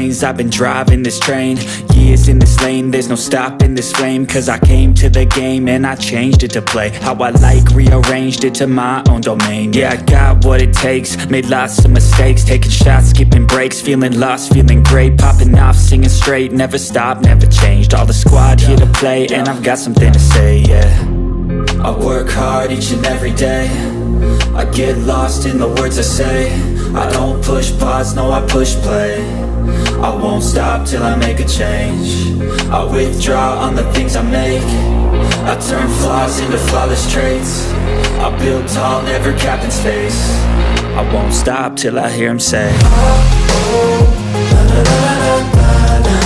lanes. I've been driving this train, years in this lane. There's no stopping this flame, cause I came to the game and I changed it to play how I like, rearranged it to my own domain. Yeah, I got what it takes, made lots of mistakes, taking shots, skipping breaks, feeling lost, feeling great, popping off, singing straight, never stopped, never changed. All the squad here to play, and I've got something to say, yeah. I work hard each and every day, I get lost in the words I say. I don't push pause, no I push play. I won't stop till I make a change. I withdraw on the things I make. I turn flaws into flawless traits. I build tall, never capped in space. I won't stop till I hear him say, oh, oh, la, la, la, la, la, la.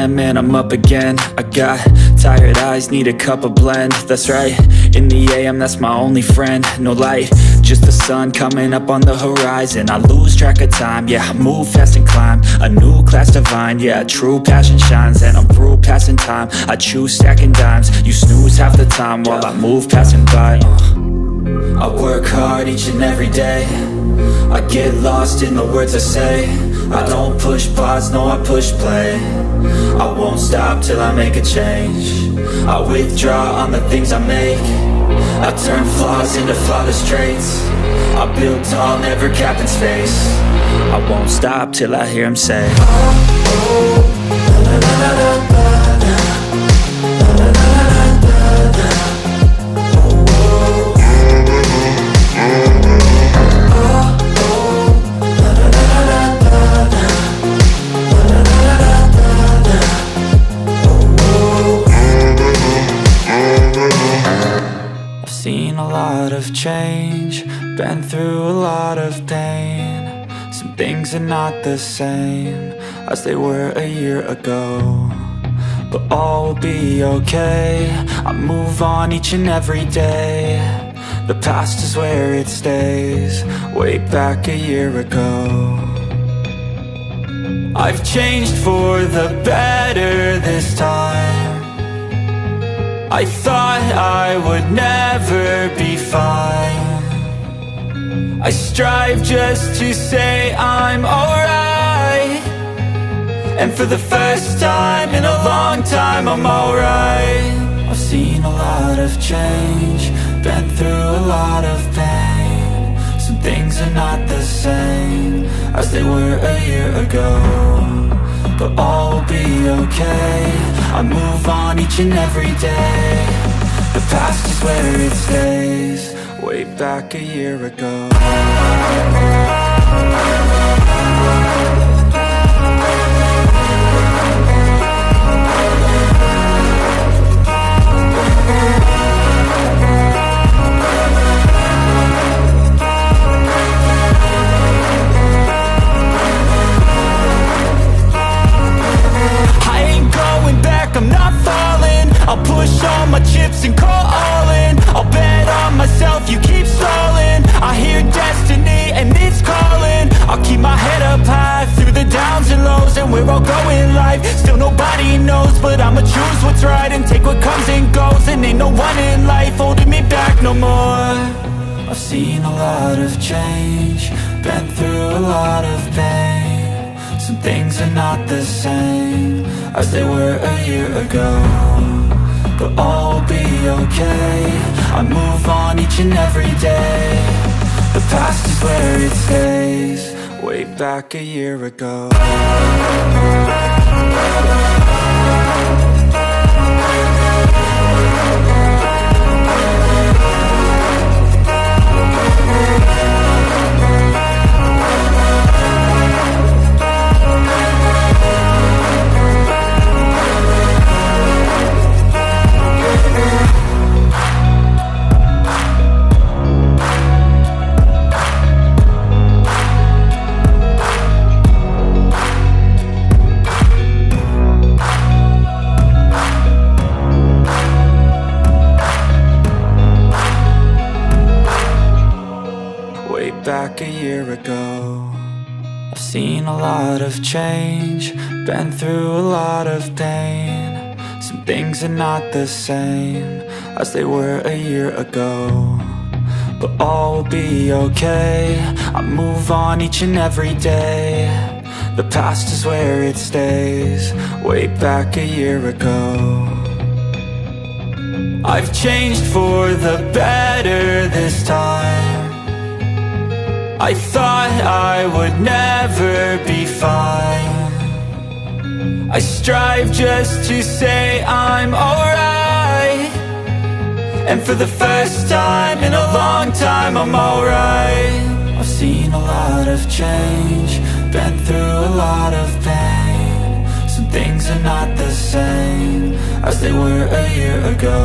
And I'm up again. I got tired eyes, need a cup of blend. That's right, in the AM, that's my only friend. No light, just the sun coming up on the horizon. I lose track of time, yeah, I move fast and climb a new class divine, yeah, true passion shines. And I'm through passing time, I choose stacking dimes. You snooze half the time while I move passing by. I work hard each and every day, I get lost in the words I say. I don't push pause, no I push play. I won't stop till I make a change. I withdraw on the things I make. I turn flaws into flawless traits. I build tall, never capped in space. I won't stop till I hear him say, oh, oh, la, la, la, la, la, la. Change, been through a lot of pain. Some things are not the same as they were a year ago, but all will be okay. I move on each and every day. The past is where it stays, way back a year ago. I've changed for the better this time. I thought I would never be fine. I strive just to say I'm alright, and for the first time in a long time I'm alright. I've seen a lot of change, been through a lot of pain. Some things are not the same as they were a year ago, but all will be okay. I move on each and every day. The past is where it stays, way back a year ago. I'm not falling, I'll push all my chips and call all in. I'll bet on myself, you keep stalling. I hear destiny and it's calling. I'll keep my head up high through the downs and lows, and where I'll go in life, still nobody knows. But I'ma choose what's right and take what comes and goes. And ain't no one in life holding me back no more. I've seen a lot of change, been through a lot of pain. Some things are not the same as they were a year ago, but all will be okay. I move on each and every day. The past is where it stays, way back a year ago. way back a year ago. I've seen a lot of change, been through a lot of pain. Some things are not the same as they were a year ago, but all will be okay. I move on each and every day. The past is where it stays, way back a year ago. I've changed for the better this time. I thought I would never be fine. I strive just to say I'm alright, and for the first time in a long time I'm alright. I've seen a lot of change, been through a lot of pain. Some things are not the same as they were a year ago,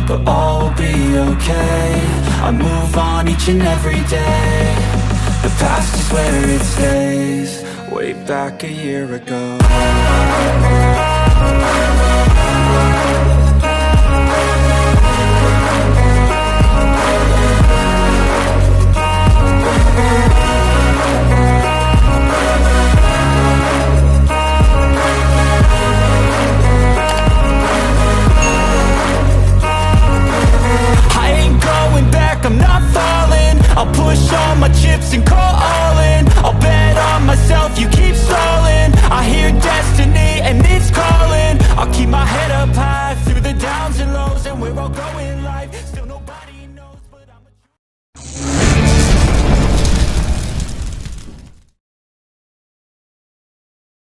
but all will be okay. I move on each and every day. The past is where it stays, way back a year ago. I'm not falling, I'll push all my chips and call all in. I'll bet on myself, you keep stalling. I hear destiny and it's calling. I'll keep my head